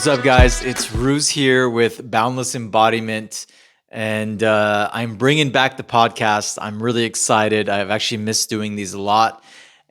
What's up, guys? It's Ruse here with Boundless Embodiment, and I'm bringing back the podcast. I'm really excited. I've actually missed doing these a lot,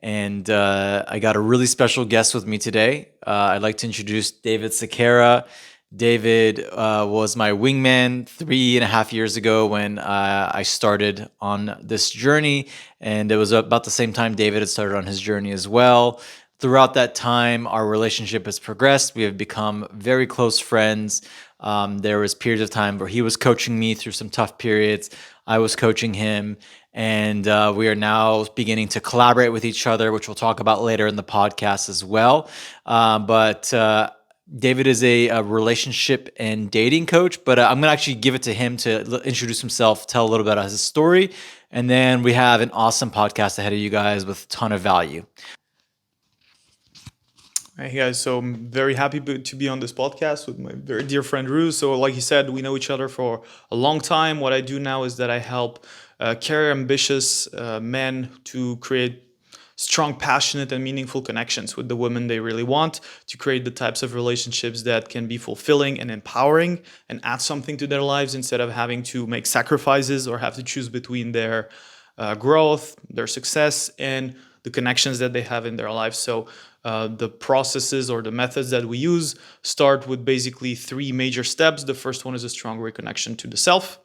and I got a really special guest with me today. I'd like to introduce David Sekera. David was my wingman 3.5 years ago when I started on this journey, and it was about the same time David had started on his journey as well. Throughout that time, our relationship has progressed. We have become very close friends. There was periods of time where he was coaching me through some tough periods. I was coaching him, and we are now beginning to collaborate with each other, which we'll talk about later in the podcast as well. But David is a relationship and dating coach, but I'm going to actually give it to him to introduce himself, tell a little bit about his story, and then we have an awesome podcast ahead of you guys with a ton of value. Hey guys, so I'm very happy to be on this podcast with my very dear friend Ruse. So, like you said, we know each other for a long time. What I do now is that I help career ambitious men to create strong, passionate, and meaningful connections with the women they really want, to create the types of relationships that can be fulfilling and empowering and add something to their lives instead of having to make sacrifices or have to choose between their growth, their success, and the connections that they have in their lives. So the processes or the methods that we use start with basically three major steps. The first one is a strong reconnection to the self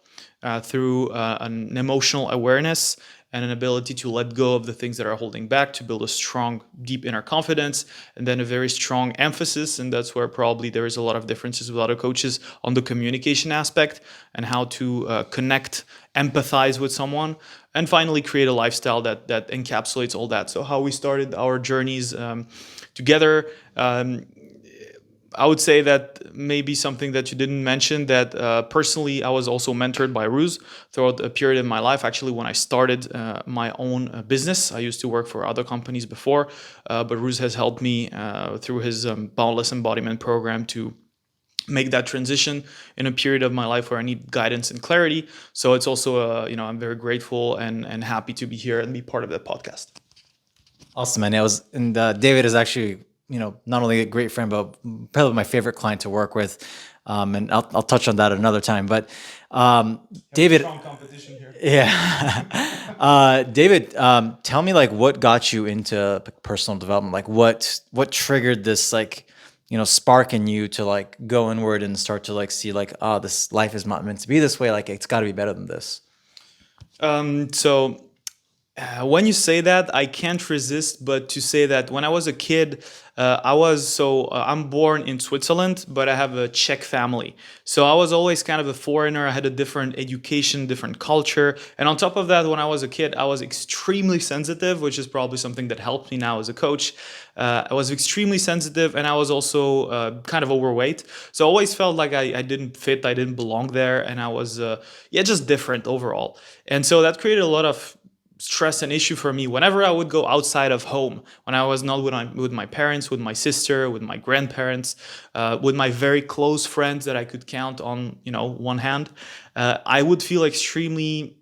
through an emotional awareness and an ability to let go of the things that are holding back, to build a strong, deep inner confidence, and then a very strong emphasis. And that's where probably there is a lot of differences with other coaches on the communication aspect and how to connect, empathize with someone, and finally create a lifestyle that encapsulates all that. So how we started our journeys together. I would say that maybe something that you didn't mention, that personally I was also mentored by Ruse throughout a period in my life. Actually, when I started my own business, I used to work for other companies before, but Ruse has helped me through his Boundless Embodiment program to make that transition in a period of my life where I need guidance and clarity. So it's also, I'm very grateful and happy to be here and be part of that podcast. Awesome, man. David is actually, not only a great friend, but probably my favorite client to work with. And I'll touch on that another time. But David, strong competition here. Yeah, David, tell me what got you into personal development? What triggered this spark in you to go inward and start to see this life is not meant to be this way. It's got to be better than this. When you say that, I can't resist but to say that when I was a kid, I'm born in Switzerland, but I have a Czech family. So I was always kind of a foreigner. I had a different education, different culture. And on top of that, when I was a kid, I was extremely sensitive, which is probably something that helped me now as a coach. I was extremely sensitive, and I was also kind of overweight. So I always felt like I didn't fit, I didn't belong there, and I was, just different overall. And so that created a lot of stress and issue for me whenever I would go outside of home, when I was not with my parents, with my sister, with my grandparents, with my very close friends that I could count on, one hand. I would feel extremely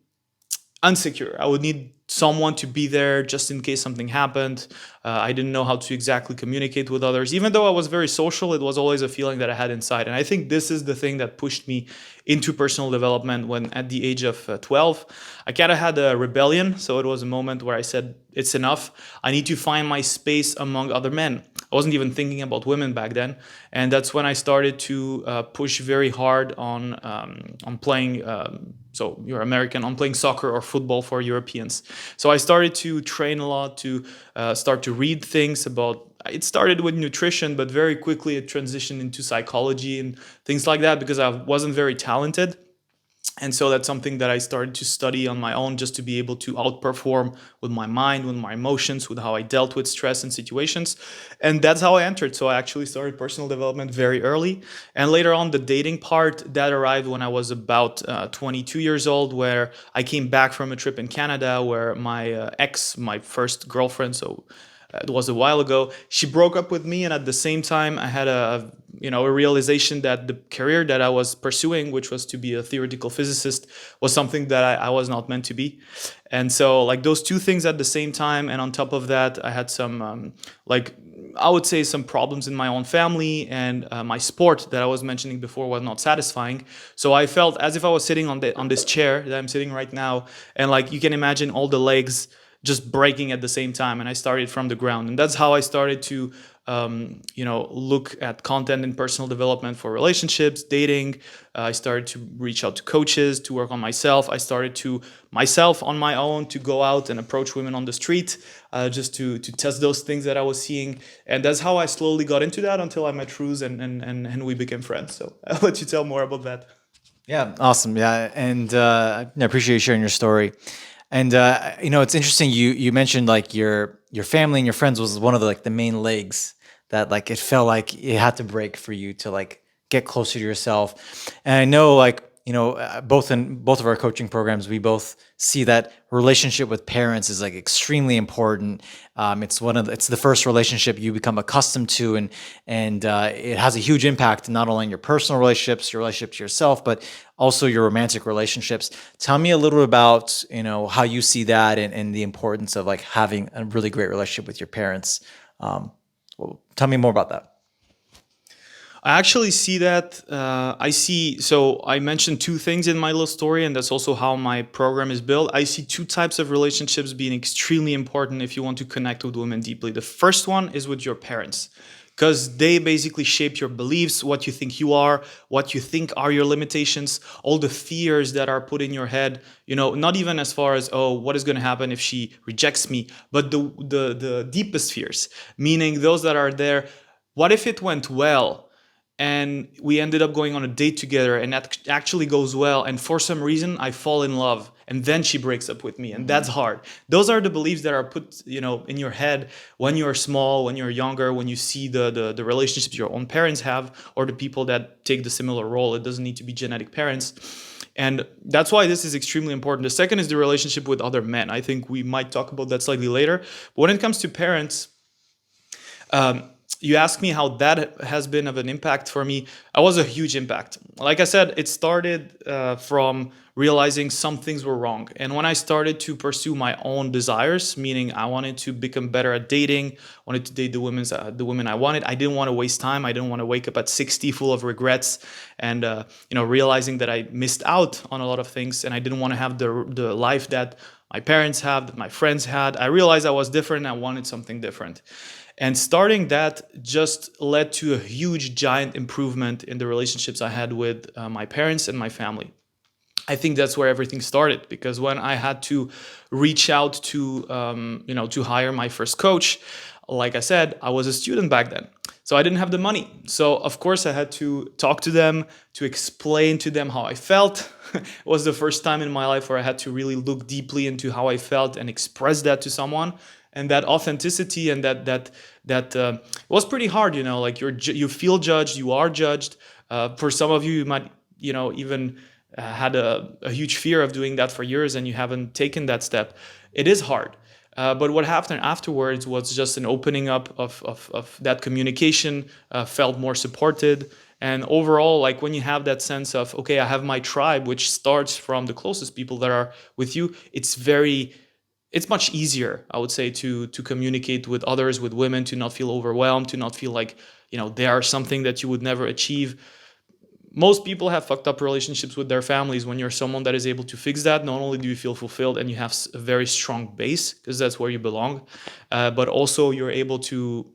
insecure. I would need someone to be there just in case something happened. I didn't know how to exactly communicate with others. Even though I was very social, it was always a feeling that I had inside. And I think this is the thing that pushed me into personal development when at the age of 12, I kind of had a rebellion. So it was a moment where I said, it's enough. I need to find my space among other men. I wasn't even thinking about women back then. And that's when I started to push very hard on playing, so you're American, on playing soccer or football for Europeans. So I started to train a lot, to start to read things about, it started with nutrition, but very quickly it transitioned into psychology and things like that because I wasn't very talented. And so that's something that I started to study on my own, just to be able to outperform with my mind, with my emotions, with how I dealt with stress and situations. And that's how I entered. So I actually started personal development very early. And later on, the dating part, that arrived when I was about 22 years old, where I came back from a trip in Canada where my my first girlfriend, so it was a while ago, she broke up with me. And at the same time, I had a realization that the career that I was pursuing, which was to be a theoretical physicist, was something that I was not meant to be. And so those two things at the same time, and on top of that, I had some I would say some problems in my own family, and my sport that I was mentioning before was not satisfying. So I felt as if I was sitting on this chair that I'm sitting right now, and like you can imagine all the legs just breaking at the same time, and I started from the ground, and that's how I started to look at content and personal development for relationships, dating. I started to reach out to coaches to work on myself. I started to myself on my own to go out and approach women on the street, just to test those things that I was seeing, and that's how I slowly got into that until I met Ruse, and we became friends. So I'll let you tell more about that. Yeah, awesome. Yeah, and I appreciate you sharing your story. And it's interesting. You mentioned like your family and your friends was one of the like the main legs that like it felt like it had to break for you to like get closer to yourself. And I know like both in both of our coaching programs, we both see that relationship with parents is like extremely important. It's the first relationship you become accustomed to, and it has a huge impact not only on your personal relationships, your relationship to yourself, but also your romantic relationships. Tell me a little about how you see that, and the importance of like having a really great relationship with your parents. Well, tell me more about that. I actually see that. So I mentioned two things in my little story, and that's also how my program is built. I see two types of relationships being extremely important if you want to connect with women deeply. The first one is with your parents, because they basically shape your beliefs, what you think you are, what you think are your limitations, all the fears that are put in your head. Not even as far as, oh, what is going to happen if she rejects me, but the deepest fears, meaning those that are there. What if it went well and we ended up going on a date together, and that actually goes well, and for some reason I fall in love, and then she breaks up with me, and that's hard. Those are the beliefs that are put in your head when you're small, when you're younger, when you see the relationships your own parents have, or the people that take the similar role. It doesn't need to be genetic parents. And that's why this is extremely important. The second is the relationship with other men. I think we might talk about that slightly later. But when it comes to parents, you ask me how that has been of an impact for me. It was a huge impact. Like I said, it started from realizing some things were wrong. And when I started to pursue my own desires, meaning I wanted to become better at dating, wanted to date the women I wanted. I didn't want to waste time. I didn't want to wake up at 60 full of regrets, and realizing that I missed out on a lot of things, and I didn't want to have the life that my parents had, that my friends had. I realized I was different. And I wanted something different. And starting that just led to a huge, giant improvement in the relationships I had with my parents and my family. I think that's where everything started, because when I had to reach out to hire my first coach, like I said, I was a student back then. So I didn't have the money. So of course I had to talk to them, to explain to them how I felt. It was the first time in my life where I had to really look deeply into how I felt and express that to someone. And that authenticity and that was pretty hard. Like you feel judged, you are judged. For some of you, you might even had a huge fear of doing that for years, and you haven't taken that step. It is hard. But what happened afterwards was just an opening up of that communication, felt more supported. And overall, like when you have that sense of, okay, I have my tribe, which starts from the closest people that are with you, it's much easier, I would say, to communicate with others, with women, to not feel overwhelmed, to not feel like, they are something that you would never achieve. Most people have fucked up relationships with their families. When you're someone that is able to fix that, not only do you feel fulfilled and you have a very strong base, because that's where you belong, but also you're able to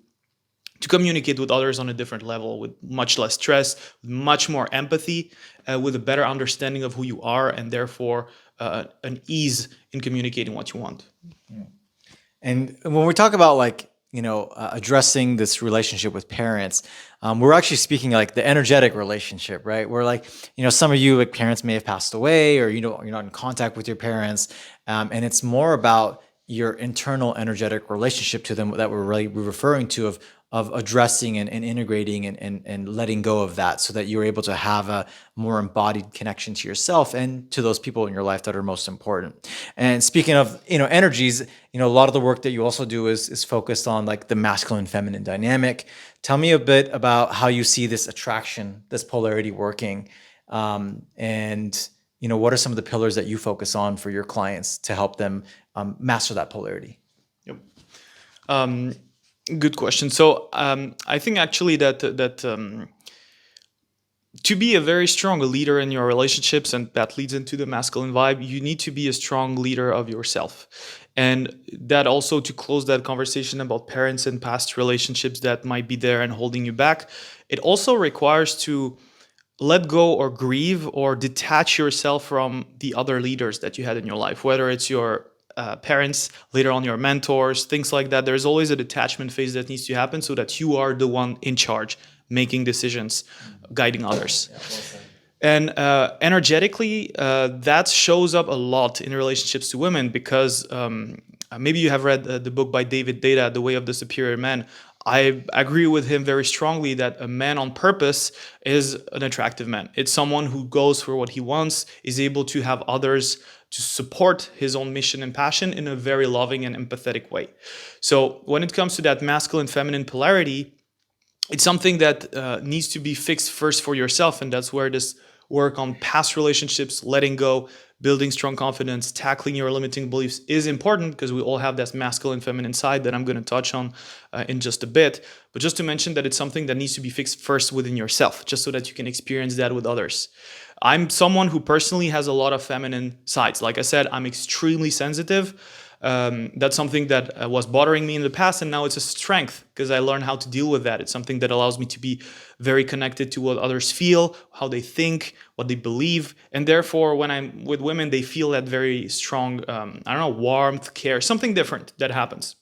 communicate with others on a different level, with much less stress, much more empathy, with a better understanding of who you are, and therefore an ease in communicating what you want. And when we talk about like, addressing this relationship with parents, we're actually speaking like the energetic relationship, right? Where like, some of you like parents may have passed away, or you're not in contact with your parents, and it's more about your internal energetic relationship to them that we're referring to, of addressing and integrating and letting go of that, so that you're able to have a more embodied connection to yourself and to those people in your life that are most important. And speaking of energies, a lot of the work that you also do is focused on like the masculine feminine dynamic. Tell me a bit about how you see this attraction, this polarity working, and what are some of the pillars that you focus on for your clients to help them master that polarity? Yep. Good question. So I think actually that to be a very strong leader in your relationships, and that leads into the masculine vibe, you need to be a strong leader of yourself. And that also, to close that conversation about parents and past relationships that might be there and holding you back, it also requires to let go or grieve or detach yourself from the other leaders that you had in your life, whether it's your parents, later on your mentors, things like that. There's always a detachment phase that needs to happen so that you are the one in charge, making decisions, guiding others. And energetically, that shows up a lot in relationships to women because maybe you have read the book by David Sekera, The Way of the Superior Man. I agree with him very strongly that a man on purpose is an attractive man. It's someone who goes for what he wants, is able to have others to support his own mission and passion in a very loving and empathetic way. So when it comes to that masculine feminine polarity, it's something that needs to be fixed first for yourself, and that's where this work on past relationships, letting go, building strong confidence, tackling your limiting beliefs is important, because we all have that masculine feminine side that I'm going to touch on in just a bit. But just to mention that it's something that needs to be fixed first within yourself, just so that you can experience that with others. I'm someone who personally has a lot of feminine sides. Like I said, I'm extremely sensitive. That's something that was bothering me in the past, and now it's a strength because I learned how to deal with that. It's something that allows me to be very connected to what others feel, how they think, what they believe, and therefore when I'm with women, they feel that very strong, I don't know, warmth, care, something different that happens,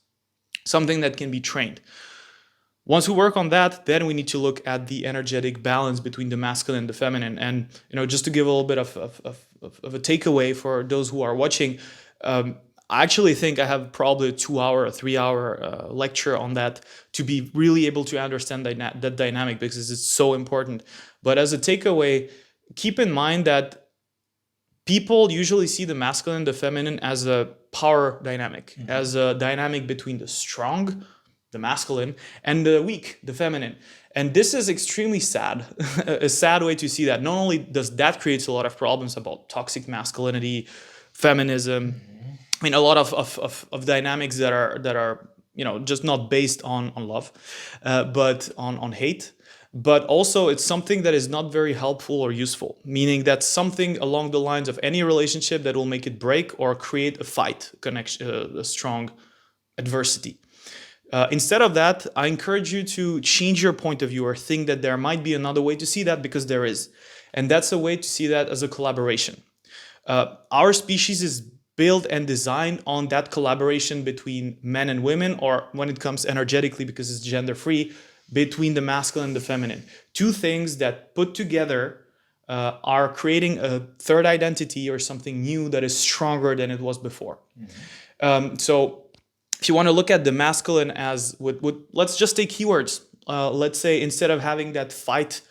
something that can be trained. Once we work on that, then we need to look at the energetic balance between the masculine and the feminine. And just to give a little bit of a takeaway for those who are watching, I actually think I have probably a 2 hour, a 3 hour lecture on that to be really able to understand that dynamic, because it's so important. But as a takeaway, keep in mind that people usually see the masculine and the feminine as a power dynamic, as a dynamic between the strong, the masculine, and the weak, the feminine. And this is extremely sad, a sad way to see that. Not only does that create a lot of problems about toxic masculinity, feminism, I mean, a lot of dynamics that are just not based on love, but on hate. But also, it's something that is not very helpful or useful, meaning that something along the lines of any relationship that will make it break or create a fight, connection, a strong adversity. Instead of that, I encourage you to change your point of view or think that there might be another way to see that, because there is. And that's a way to see that as a collaboration. Our species is built and designed on that collaboration between men and women, or when it comes energetically, because it's gender free, between the masculine and the feminine. Two things that put together are creating a third identity or something new that is stronger than it was before. So if you want to look at the masculine as let's just take keywords. Let's say instead of having that fight,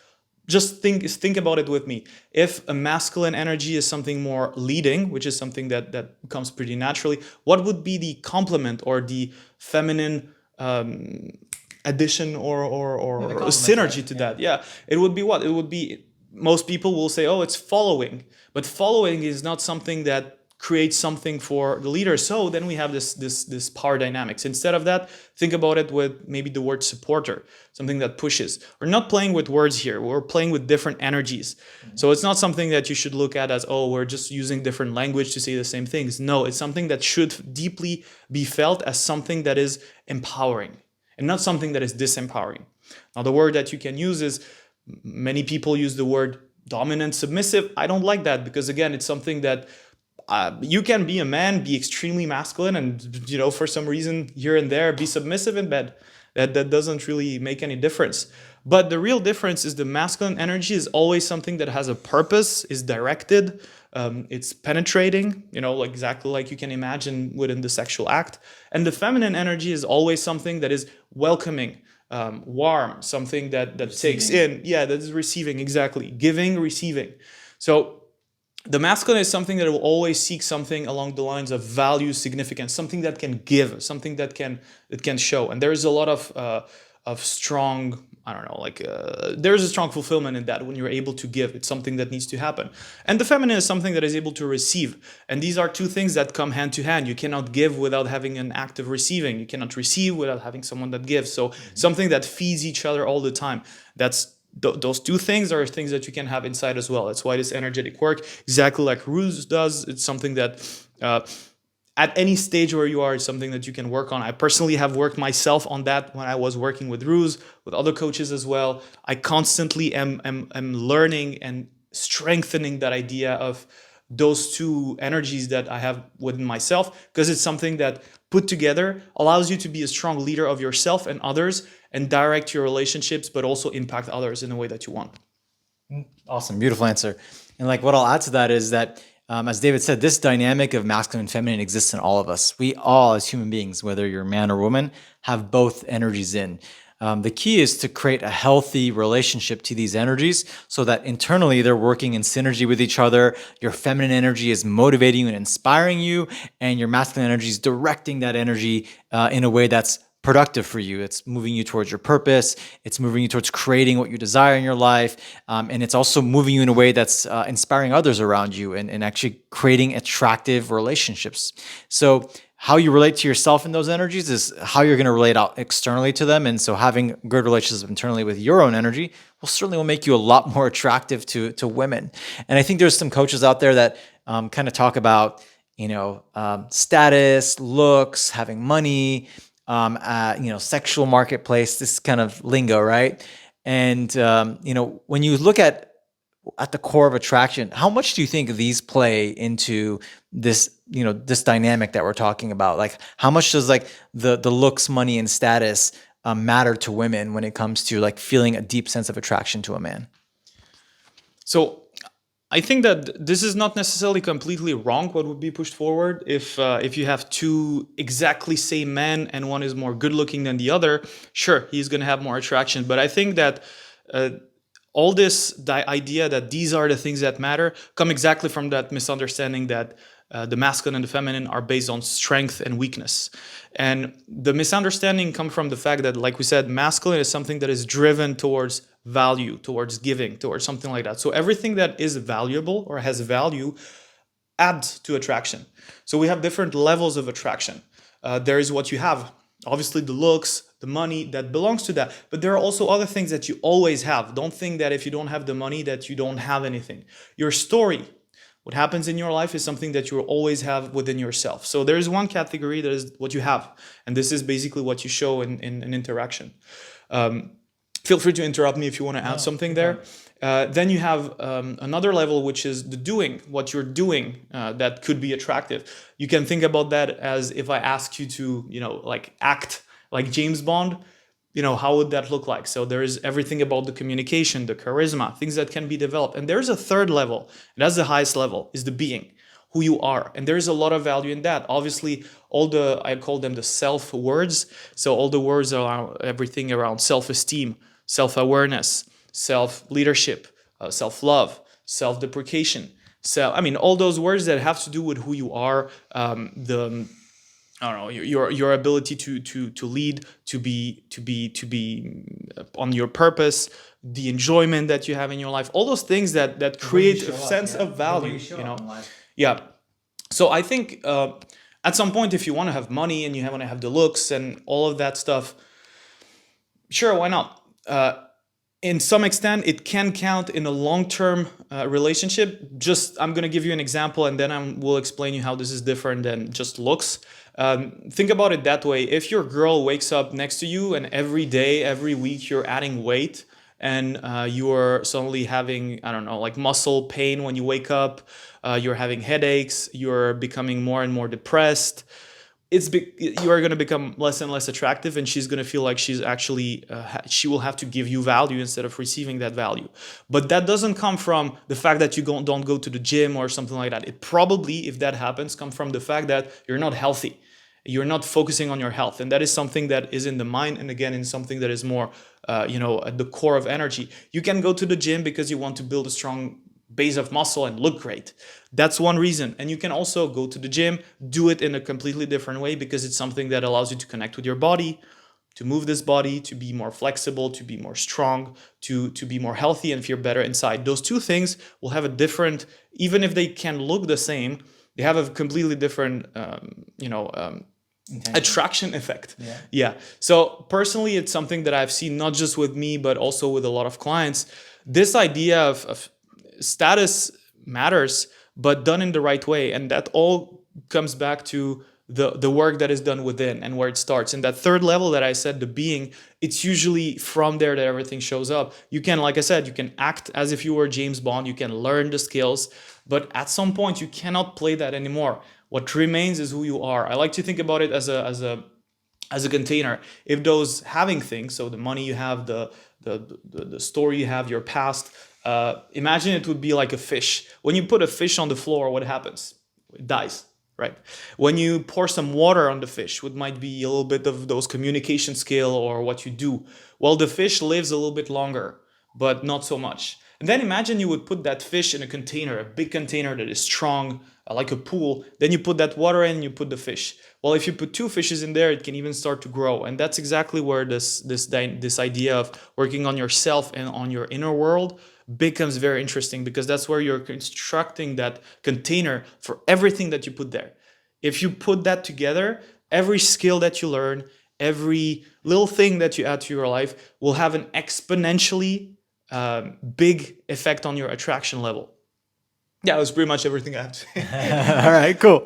just think about it with me. If a masculine energy is something more leading, which is something that comes pretty naturally, what would be the complement or the feminine addition or synergy to that? Yeah, it would be what? It would be, most people will say, oh, it's following. But following is not something that create something for the leader. So then we have this power dynamics. Instead of that, think about it with maybe the word supporter, something that pushes. We're not playing with words here. We're playing with different energies. So it's not something that you should look at as, oh, we're just using different language to say the same things. No, it's something that should deeply be felt as something that is empowering and not something that is disempowering. Now, the word that you can use is, many people use the word dominant, submissive. I don't like that, because again, it's something that you can be a man, be extremely masculine, and for some reason here and there be submissive in bed. That doesn't really make any difference. But the real difference is the masculine energy is always something that has a purpose, is directed, it's penetrating, like exactly like you can imagine within the sexual act. And the feminine energy is always something that is welcoming, warm, something that takes in, that is receiving, exactly, giving, receiving. So the masculine is something that will always seek something along the lines of value, significance, something that can give, something that can show. And there is a lot of strong, I don't know, like there's a strong fulfillment in that when you're able to give. It's something that needs to happen. And the feminine is something that is able to receive. And these are two things that come hand to hand. You cannot give without having an act of receiving. You cannot receive without having someone that gives. So something that feeds each other all the time. Those two things are things that you can have inside as well. That's why this energetic work, exactly like Ruse does, it's something that at any stage where you are, is something that you can work on. I personally have worked myself on that when I was working with Ruse, with other coaches as well. I constantly am learning and strengthening that idea of those two energies that I have within myself, because it's something that put together allows you to be a strong leader of yourself and others and direct your relationships, but also impact others in the way that you want. Awesome. Beautiful answer. And like what I'll add to that is that, as David said, this dynamic of masculine and feminine exists in all of us. We all, as human beings, whether you're man or woman, have both energies in. The key is to create a healthy relationship to these energies so that internally they're working in synergy with each other. Your feminine energy is motivating you and inspiring you, and your masculine energy is directing that energy in a way that's productive for you. It's moving you towards your purpose. It's moving you towards creating what you desire in your life. And it's also moving you in a way that's inspiring others around you and actually creating attractive relationships. So how you relate to yourself in those energies is how you're going to relate out externally to them. And so having good relationships internally with your own energy will make you a lot more attractive to women. And I think there's some coaches out there that kind of talk about, status, looks, having money, sexual marketplace, this kind of lingo, right? And, when you look at the core of attraction, how much do you think these play into this, this dynamic that we're talking about? Like, how much does like the looks, money, and status matter to women when it comes to like feeling a deep sense of attraction to a man? So I think that this is not necessarily completely wrong what would be pushed forward. If you have two exactly same men and one is more good looking than the other, sure, he's going to have more attraction. But I think that all this idea that these are the things that matter come exactly from that misunderstanding that the masculine and the feminine are based on strength and weakness. And the misunderstanding comes from the fact that, like we said, masculine is something that is driven towards value, towards giving, towards something like that. So everything that is valuable or has value adds to attraction. So we have different levels of attraction. There is what you have, obviously the looks, the money that belongs to that. But there are also other things that you always have. Don't think that if you don't have the money that you don't have anything. Your story, what happens in your life, is something that you will always have within yourself. So there is one category that is what you have. And this is basically what you show in an interaction. Feel free to interrupt me if you want to add something there. Then you have another level, which is the doing, what you're doing that could be attractive. You can think about that as if I ask you to, act like James Bond, how would that look like? So there is everything about the communication, the charisma, things that can be developed. And there's a third level, and that's the highest level, is the being, who you are. And there's a lot of value in that. Obviously, I call them the self words. So all the words are everything around self-esteem, self-awareness, self-leadership, self-love, self-deprecation. All those words that have to do with who you are, your ability to lead, to be on your purpose, the enjoyment that you have in your life, all those things that create a sense of value. Yeah. So I think at some point, if you want to have money and you want to have the looks and all of that stuff, sure, why not? In some extent, it can count in a long-term relationship. I'm going to give you an example, and then we'll explain you how this is different than just looks. Think about it that way. If your girl wakes up next to you and every day, every week, you're adding weight and you're suddenly having, muscle pain when you wake up, you're having headaches, you're becoming more and more depressed, you are going to become less and less attractive, and she's going to feel like she's actually she will have to give you value instead of receiving that value. But that doesn't come from the fact that you don't go to the gym or something like that. It probably, if that happens, comes from the fact that you're not healthy. You're not focusing on your health, and that is something that is in the mind, and again, in something that is more at the core of energy. You can go to the gym because you want to build a strong base of muscle and look great. That's one reason. And you can also go to the gym, do it in a completely different way because it's something that allows you to connect with your body, to move this body, to be more flexible, to be more strong, to be more healthy and feel better inside. Those two things will have a different, even if they can look the same, they have a completely different, attraction effect. Yeah. So personally, it's something that I've seen not just with me, but also with a lot of clients. This idea of status matters, but done in the right way. And that all comes back to the work that is done within and where it starts. And that third level that I said, the being, it's usually from there that everything shows up. You can, like I said, you can act as if you were James Bond, you can learn the skills, but at some point you cannot play that anymore. What remains is who you are. I like to think about it as a container. If those having things, so the money you have, the story you have, your past, imagine it would be like a fish. When you put a fish on the floor, what happens? It dies, right? When you pour some water on the fish, what might be a little bit of those communication skill or what you do, well, the fish lives a little bit longer, but not so much. And then imagine you would put that fish in a container, a big container that is strong, like a pool. Then you put that water in, you put the fish. Well, if you put two fishes in there, it can even start to grow. And that's exactly where this idea of working on yourself and on your inner world becomes very interesting, because that's where you're constructing that container for everything that you put there. If you put that together, every skill that you learn, every little thing that you add to your life will have an exponentially big effect on your attraction level. Yeah, that's pretty much everything I have to say. All right, cool.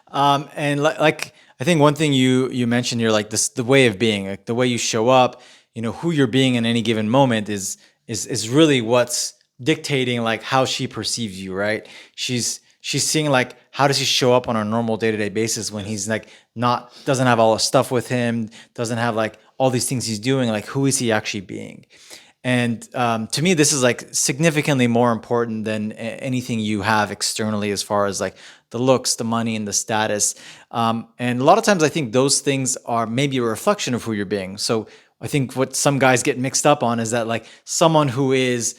And like I think one thing you mentioned here, like this, the way of being, like the way you show up, who you're being in any given moment is really what's dictating like how she perceives you, right? She's seeing like how does he show up on a normal day-to-day basis when he's like doesn't have all the stuff with him, doesn't have like all these things he's doing, like who is he actually being? And to me, this is like significantly more important than anything you have externally, as far as like the looks, the money, and the status. And a lot of times, I think those things are maybe a reflection of who you're being. So I think what some guys get mixed up on is that like someone who is,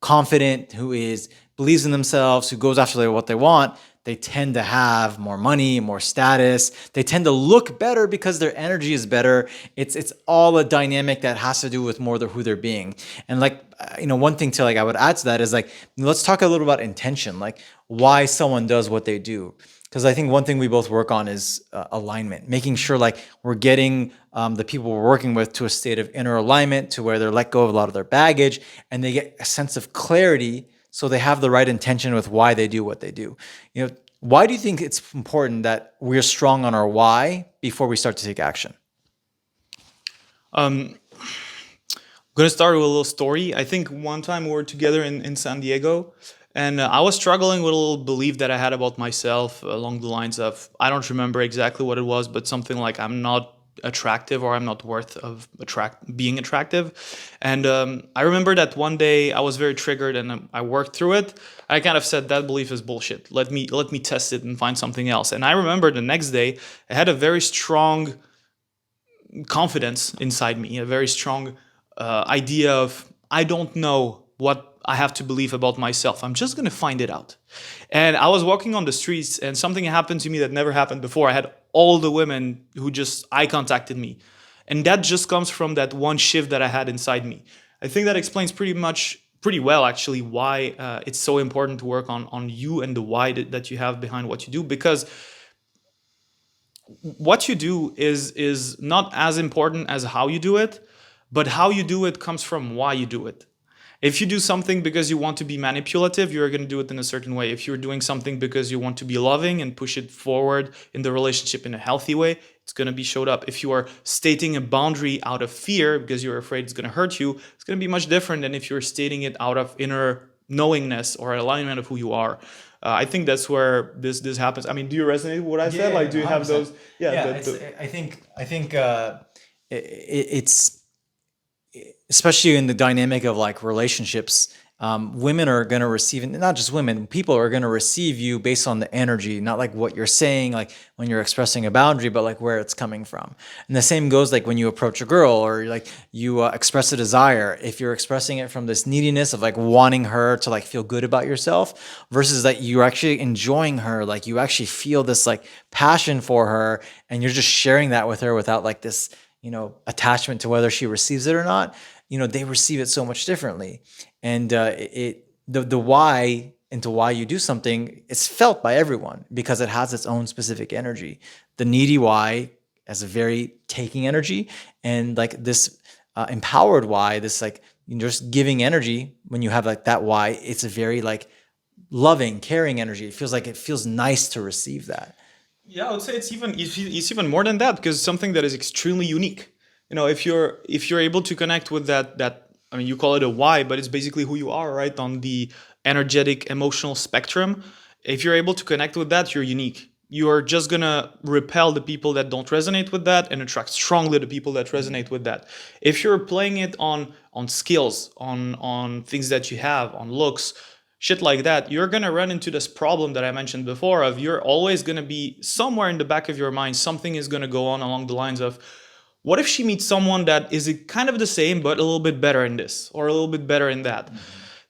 confident, who believes in themselves, who goes after what they want, they tend to have more money, more status. They tend to look better because their energy is better. It's all a dynamic that has to do with more who they're being. And like, one thing to like I would add to that is like, let's talk a little about intention, like why someone does what they do. Because I think one thing we both work on is alignment, making sure like we're getting the people we're working with to a state of inner alignment, to where they're let go of a lot of their baggage and they get a sense of clarity, so they have the right intention with why they do what they do. Why do you think it's important that we're strong on our why before we start to take action? I'm going to start with a little story. I think one time we were together in San Diego, and I was struggling with a little belief that I had about myself along the lines of, I don't remember exactly what it was, but something like I'm not attractive, or I'm not worth of being attractive. And I remember that one day I was very triggered and I worked through it. I kind of said that belief is bullshit. Let me test it and find something else. And I remember the next day I had a very strong confidence inside me, a very strong idea of, I don't know what I have to believe about myself. I'm just going to find it out. And I was walking on the streets and something happened to me that never happened before. I had all the women who just eye contacted me. And that just comes from that one shift that I had inside me. I think that explains pretty well actually why it's so important to work on you and the why that you have behind what you do, because what you do is not as important as how you do it, but how you do it comes from why you do it. If you do something because you want to be manipulative, you're going to do it in a certain way. If you're doing something because you want to be loving and push it forward in the relationship in a healthy way, it's going to be showed up. If you are stating a boundary out of fear because you're afraid it's going to hurt you, it's going to be much different than if you're stating it out of inner knowingness or alignment of who you are. I think that's where this happens. I mean, do you resonate with what I said? Like, do you 100%. have those? Yeah, I think it's especially in the dynamic of like relationships, women are going to receive, and not just women, people are going to receive you based on the energy, not like what you're saying, like when you're expressing a boundary, but like where it's coming from. And the same goes like when you approach a girl or like you express a desire. If you're expressing it from this neediness of like wanting her to like feel good about yourself versus that you're actually enjoying her, like you actually feel this like passion for her and you're just sharing that with her without like this, attachment to whether she receives it or not, they receive it so much differently. And the why into why you do something, it's felt by everyone because it has its own specific energy. The needy why has a very taking energy, and like this empowered why, this like just giving energy. When you have like that why, it's a very like loving, caring energy. It feels nice to receive that. Yeah, I would say it's even more than that, because something that is extremely unique. If you're able to connect with that, I mean, you call it a why, but it's basically who you are, right, on the energetic emotional spectrum. If you're able to connect with that, you're unique. You are just gonna repel the people that don't resonate with that and attract strongly the people that resonate with that. If you're playing it on skills, on things that you have, on looks, shit like that, you're going to run into this problem that I mentioned before of you're always going to be somewhere in the back of your mind, something is going to go on along the lines of, what if she meets someone that is kind of the same but a little bit better in this or a little bit better in that?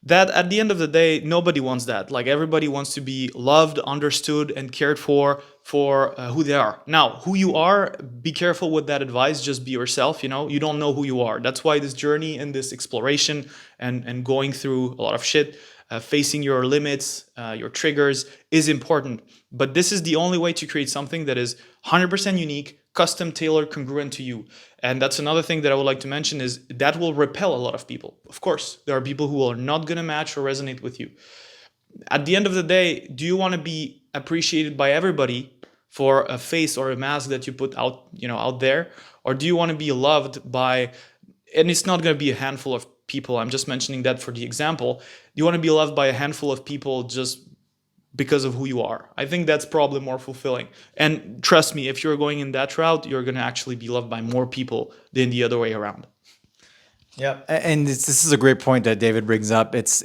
That at the end of the day, nobody wants that. Like, everybody wants to be loved, understood, and cared for who they are. Now, who you are, be careful with that advice. Just be yourself. You don't know who you are. That's why this journey and this exploration and going through a lot of shit, facing your limits, your triggers, is important. But this is the only way to create something that is 100% unique, custom tailored, congruent to you. And that's another thing that I would like to mention, is that will repel a lot of people. Of course, there are people who are not going to match or resonate with you. At the end of the day, do you want to be appreciated by everybody for a face or a mask that you put out there, or do you want to be loved by, and it's not going to be a handful of people, I'm just mentioning that for the example, do you want to be loved by a handful of people just because of who you are? I think that's probably more fulfilling. And trust me, if you're going in that route, you're going to actually be loved by more people than the other way around. Yeah, and this is a great point that David brings up. It's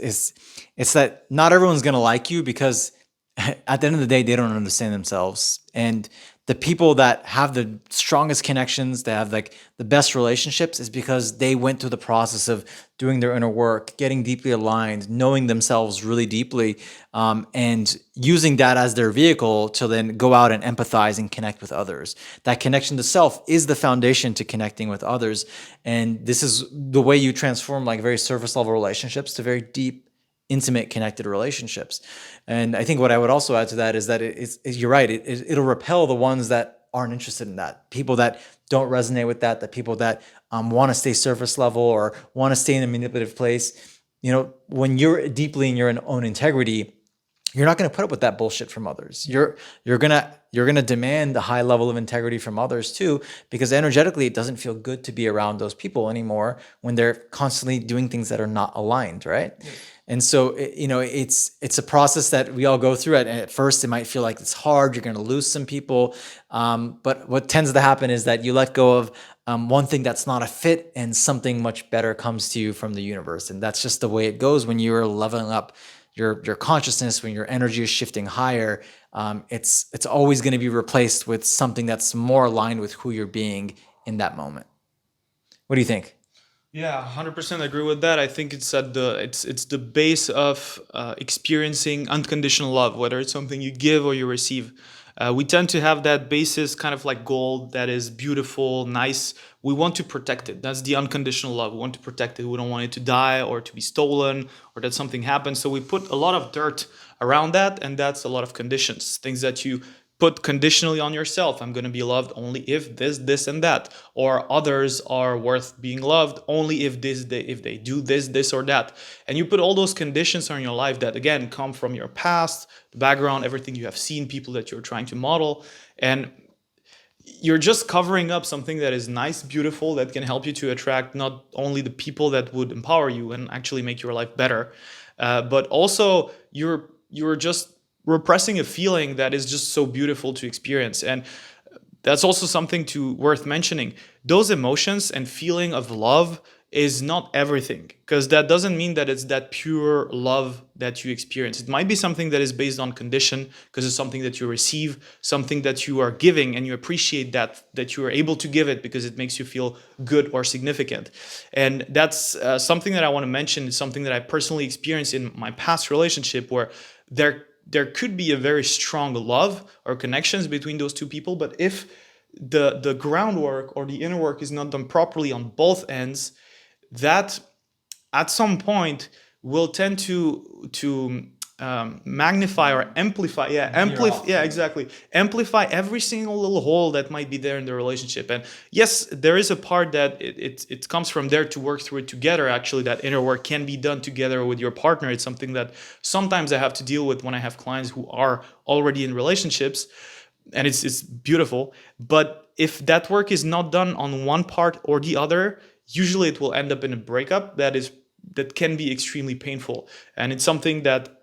that not everyone's gonna like you because at the end of the day, they don't understand themselves. And the people that have the strongest connections, that have like the best relationships, is because they went through the process of doing their inner work, getting deeply aligned, knowing themselves really deeply, and using that as their vehicle to then go out and empathize and connect with others. That connection to self is the foundation to connecting with others. And this is the way you transform like very surface level relationships to very deep, intimate, connected relationships. And I think what I would also add to that is that you're right. It'll repel the ones that aren't interested in that. People that don't resonate with that. The people that want to stay surface level or want to stay in a manipulative place. When you're deeply in your own integrity, you're not going to put up with that bullshit from others. You're gonna demand a high level of integrity from others too, because energetically it doesn't feel good to be around those people anymore when they're constantly doing things that are not aligned, right? Yes. And so it's a process that we all go through. At first, it might feel like it's hard. You're going to lose some people, but what tends to happen is that you let go of one thing that's not a fit, and something much better comes to you from the universe. And that's just the way it goes when you're leveling up your consciousness, when your energy is shifting higher. It's always going to be replaced with something that's more aligned with who you're being in that moment. What do you think? Yeah, 100% agree with that. I think it's the base of experiencing unconditional love, whether it's something you give or you receive. We tend to have that basis kind of like gold that is beautiful, nice. We want to protect it. That's the unconditional love. We want to protect it. We don't want it to die or to be stolen or that something happens. So we put a lot of dirt around that, and that's a lot of conditions, things that you put conditionally on yourself. I'm going to be loved only if this, and that, or others are worth being loved only if if they do this, or that. And you put all those conditions on your life that again come from your past, the background, everything you have seen, people that you're trying to model, and you're just covering up something that is nice, beautiful, that can help you to attract not only the people that would empower you and actually make your life better, but also you're just repressing a feeling that is just so beautiful to experience. And that's also something worth mentioning. Those emotions and feeling of love is not everything, because that doesn't mean that it's that pure love that you experience. It might be something that is based on condition, because it's something that you receive, something that you are giving, and you appreciate that you are able to give it because it makes you feel good or significant. And that's something that I want to mention. Is something that I personally experienced in my past relationship, where there could be a very strong love or connections between those two people, but if the groundwork or the inner work is not done properly on both ends, that at some point will tend to magnify or amplify, yeah, exactly, amplify every single little hole that might be there in the relationship. And yes, there is a part that it comes from there to work through it together. Actually, that inner work can be done together with your partner. It's something that sometimes I have to deal with when I have clients who are already in relationships, and it's beautiful. But if that work is not done on one part or the other, usually it will end up in a breakup that can be extremely painful. And it's something that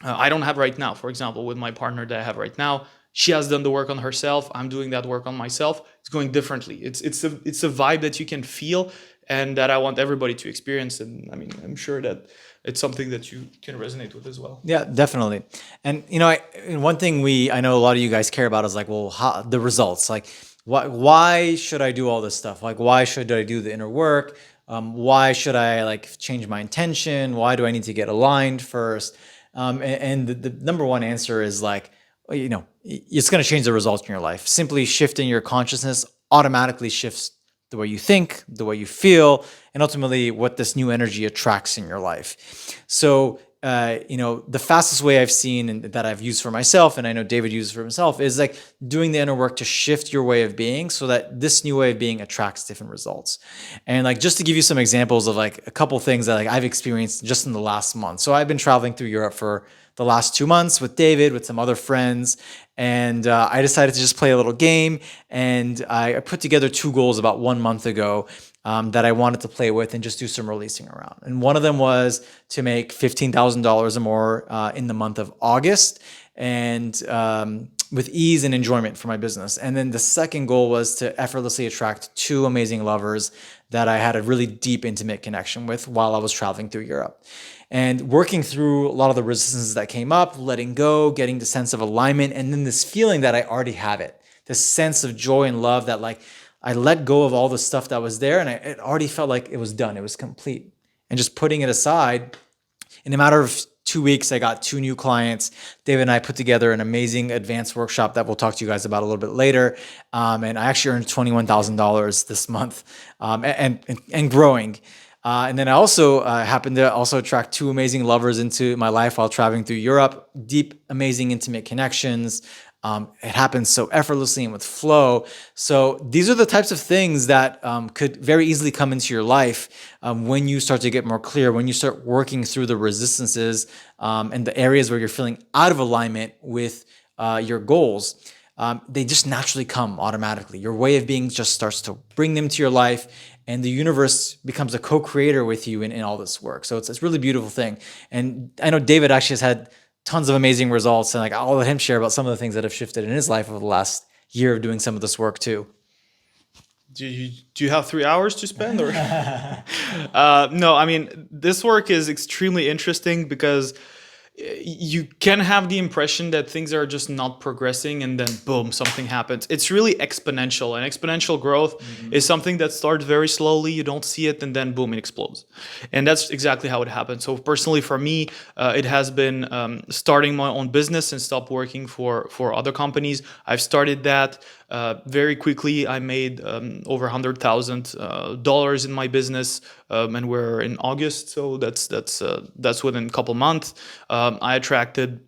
I don't have right now. For example, with my partner that I have right now, she has done the work on herself. I'm doing that work on myself. It's going differently. It's a vibe that you can feel, and that I want everybody to experience. And I mean, I'm sure that it's something that you can resonate with as well. Yeah, definitely. And and one thing I know a lot of you guys care about is like, well, the results. Like, why should I do all this stuff? Like, why should I do the inner work? Why should I like change my intention? Why do I need to get aligned first? And the number one answer is like, well, it's going to change the results in your life. Simply shifting your consciousness automatically shifts the way you think, the way you feel, and ultimately what this new energy attracts in your life. So, the fastest way I've seen and that I've used for myself, and I know David uses for himself, is like doing the inner work to shift your way of being so that this new way of being attracts different results. And like, just to give you some examples of like a couple things that like I've experienced just in the last month. So I've been traveling through Europe for the last 2 months with David, with some other friends. And I decided to just play a little game. And I put together 2 goals about 1 month ago that I wanted to play with and just do some releasing around. And one of them was to make $15,000 or more in the month of August, and with ease and enjoyment for my business. And then the second goal was to effortlessly attract 2 amazing lovers that I had a really deep, intimate connection with while I was traveling through Europe. And working through a lot of the resistances that came up, letting go, getting the sense of alignment, and then this feeling that I already have it, this sense of joy and love that like I let go of all the stuff that was there, and it already felt like it was done. It was complete. And just putting it aside, in a matter of 2 weeks, I got 2 new clients. David and I put together an amazing advanced workshop that we'll talk to you guys about a little bit later. And I actually earned $21,000 this month, and growing. And then I also happened to also attract 2 amazing lovers into my life while traveling through Europe. Deep, amazing, intimate connections. It happens so effortlessly and with flow. So these are the types of things that could very easily come into your life when you start to get more clear, when you start working through the resistances and the areas where you're feeling out of alignment with your goals. They just naturally come automatically. Your way of being just starts to bring them to your life, and the universe becomes a co-creator with you in all this work. So it's a really beautiful thing. And I know David actually has had tons of amazing results, and like I'll let him share about some of the things that have shifted in his life over the last year of doing some of this work too. Do you have 3 hours to spend, or no? I mean, this work is extremely interesting because you can have the impression that things are just not progressing, and then boom, something happens. It's really exponential, and exponential growth is something that starts very slowly. You don't see it, and then boom, it explodes. And that's exactly how it happens. So personally, for me, it has been starting my own business and stop working for other companies. I've started that. Very quickly, I made over $100,000 in my business, and we're in August, so that's within a couple months. I attracted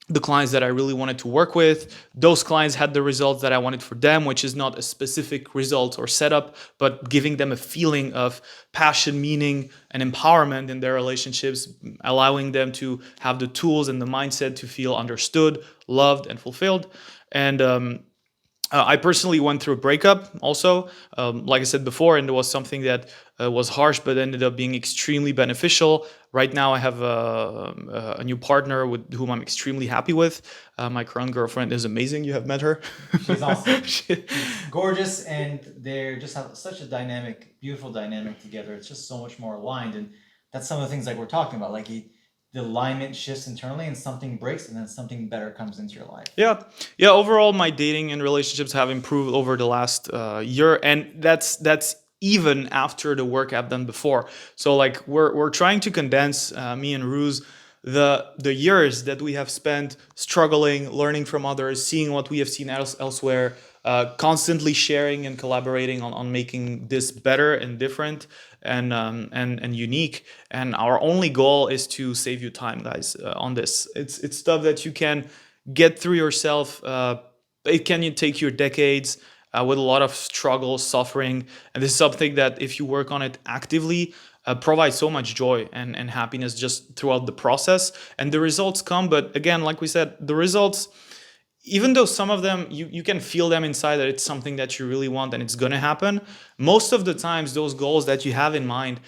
the clients that I really wanted to work with. Those clients had the results that I wanted for them, which is not a specific result or setup, but giving them a feeling of passion, meaning, and empowerment in their relationships, allowing them to have the tools and the mindset to feel understood, loved, and fulfilled. And I personally went through a breakup also, like I said before, and it was something that was harsh, but ended up being extremely beneficial. Right now, I have a new partner with whom I'm extremely happy with. My current girlfriend is amazing. You have met her. She's awesome. She's gorgeous, and they just have such a dynamic, beautiful dynamic together. It's just so much more aligned, and that's some of the things like we're talking about. Like the alignment shifts internally, and something breaks, and then something better comes into your life. Yeah. Overall, my dating and relationships have improved over the last year, and that's even after the work I've done before. So like we're trying to condense me and Ruse the years that we have spent struggling, learning from others, seeing what we have seen elsewhere, constantly sharing and collaborating on making this better and different and unique. And our only goal is to save you time, guys, on this. It's stuff that you can get through yourself. It can take you decades with a lot of struggle, suffering, and this is something that if you work on it actively, provides so much joy and happiness just throughout the process. And the results come, but again, like we said, the results, even though some of them you can feel them inside that it's something that you really want and it's going to happen, most of the times those goals that you have in mind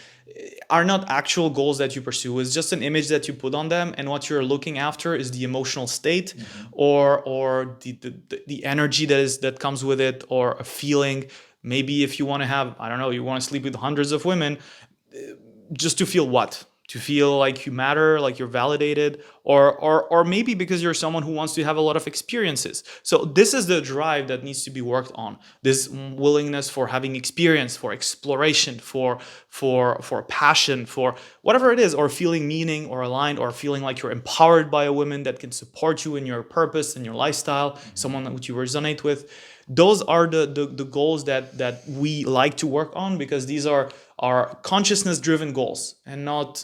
are not actual goals that you pursue. It's just an image that you put on them, and what you're looking after is the emotional state, or the energy that comes with it, or a feeling. Maybe if you want to have, I don't know, you want to sleep with hundreds of women, just to feel what? To feel like you matter, like you're validated, or maybe because you're someone who wants to have a lot of experiences. So this is the drive that needs to be worked on. This willingness for having experience, for exploration, for passion, for whatever it is, or feeling meaning or aligned, or feeling like you're empowered by a woman that can support you in your purpose and your lifestyle, someone that you resonate with. Those are the goals that we like to work on, because these are consciousness driven goals, and not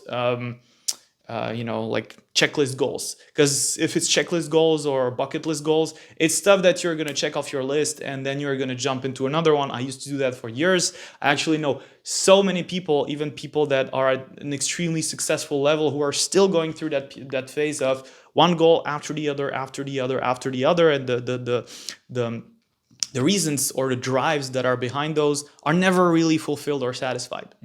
like checklist goals. Because if it's checklist goals or bucket list goals, it's stuff that you're going to check off your list and then you're going to jump into another one. I used to do that for years. I actually know so many people, even people that are at an extremely successful level, who are still going through that phase of one goal after the other, after the other, after the other, and the reasons or the drives that are behind those are never really fulfilled or satisfied.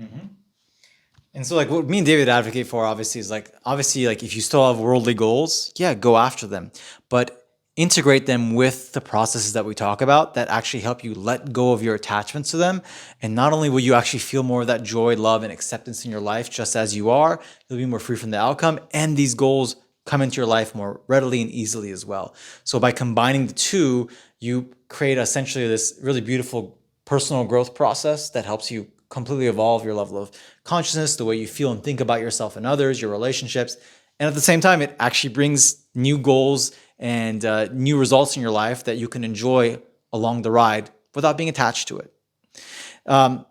And so, like, what me and David advocate for, obviously, is like, obviously, like, if you still have worldly goals, yeah, go after them, but integrate them with the processes that we talk about that actually help you let go of your attachments to them. And not only will you actually feel more of that joy, love, and acceptance in your life just as you are, you'll be more free from the outcome, and these goals come into your life more readily and easily as well. So by combining the two, you create essentially this really beautiful personal growth process that helps you completely evolve your level of consciousness, the way you feel and think about yourself and others, your relationships. And at the same time, it actually brings new goals and new results in your life that you can enjoy along the ride without being attached to it. I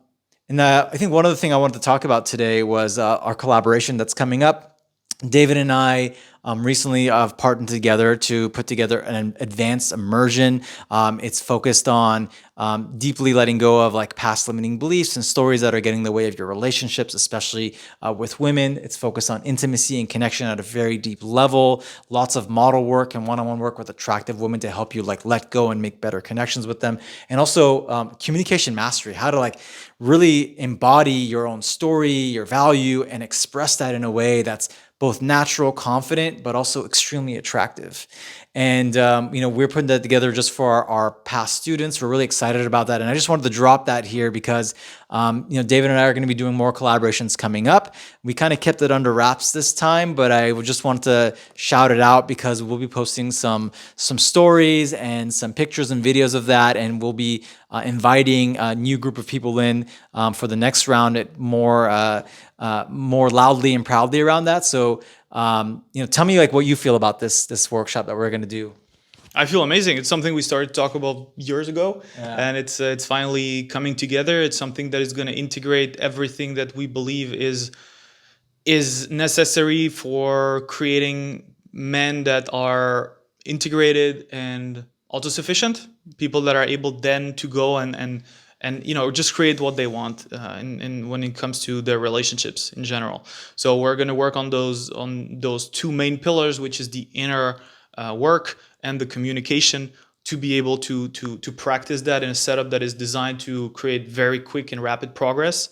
think one other thing I wanted to talk about today was our collaboration that's coming up. David and I recently have partnered together to put together an advanced immersion. It's focused on deeply letting go of like past limiting beliefs and stories that are getting in the way of your relationships, especially with women. It's focused on intimacy and connection at a very deep level. Lots of model work and one-on-one work with attractive women to help you like let go and make better connections with them. And also communication mastery, how to like really embody your own story, your value, and express that in a way that's both natural, confident, but also extremely attractive. And we're putting that together just for our past students. We're really excited about that, and I just wanted to drop that here because David and I are going to be doing more collaborations coming up. We kind of kept it under wraps this time, but I just wanted to shout it out because we'll be posting some stories and some pictures and videos of that, and we'll be inviting a new group of people in for the next round at more loudly and proudly around that. So, tell me like what you feel about this workshop that we're going to do. I feel amazing. It's something we started to talk about years ago, and it's finally coming together. It's something that is going to integrate everything that we believe is necessary for creating men that are integrated and autosufficient, people that are able then to go and just create what they want and when it comes to their relationships in general. So we're going to work on those two main pillars, which is the inner work and the communication, to be able to practice that in a setup that is designed to create very quick and rapid progress.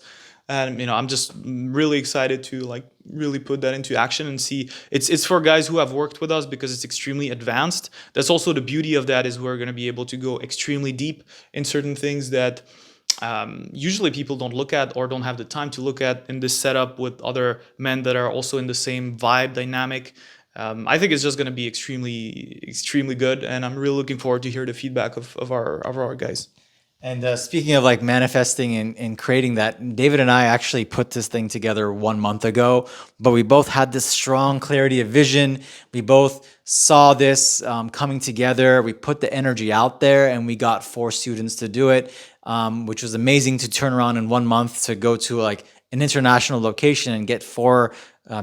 And I'm just really excited to like really put that into action and see. It's for guys who have worked with us because it's extremely advanced. That's also the beauty of that, is we're going to be able to go extremely deep in certain things that usually people don't look at or don't have the time to look at in this setup with other men that are also in the same vibe dynamic. I think it's just going to be extremely, extremely good, and I'm really looking forward to hear the feedback of our guys. And speaking of like manifesting and creating that, David and I actually put this thing together 1 month ago, but we both had this strong clarity of vision. We both saw this coming together. We put the energy out there and we got 4 students to do it, which was amazing to turn around in 1 month to go to like an international location and get 4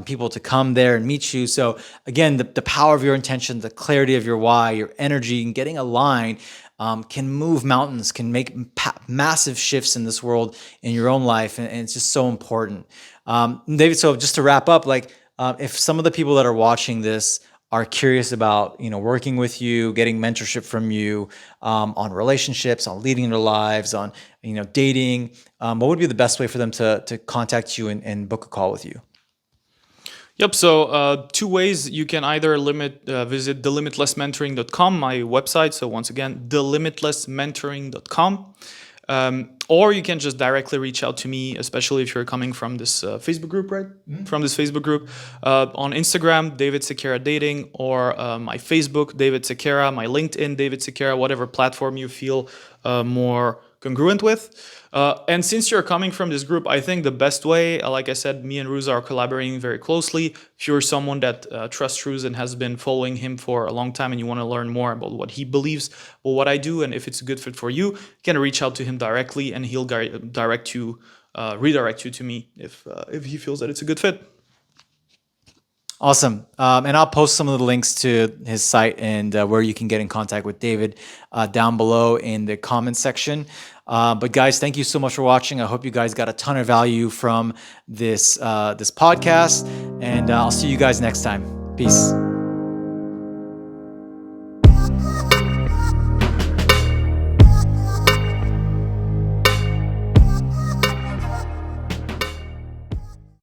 people to come there and meet you. So again, the power of your intention, the clarity of your why, your energy, and getting aligned can move mountains, can make massive shifts in this world, in your own life, and it's just so important. David, so just to wrap up, like if some of the people that are watching this are curious about working with you, getting mentorship from you on relationships, on leading their lives, on dating, what would be the best way for them to contact you and book a call with you? Yep. So 2 ways. You can either visit thelimitlessmentoring.com, my website. So once again, thelimitlessmentoring.com. Or you can just directly reach out to me, especially if you're coming from this Facebook group, right? From this Facebook group. On Instagram, David Sekera Dating, or my Facebook, David Sekera, my LinkedIn, David Sekera, whatever platform you feel more congruent with. And since you're coming from this group, I think the best way, like I said, me and Ruz are collaborating very closely. If you're someone that trusts Ruz and has been following him for a long time and you want to learn more about what he believes or what I do, and if it's a good fit for you, you can reach out to him directly and he'll redirect you to me if he feels that it's a good fit. Awesome. And I'll post some of the links to his site and where you can get in contact with David down below in the comments section. But guys, thank you so much for watching. I hope you guys got a ton of value from this podcast, and I'll see you guys next time. Peace.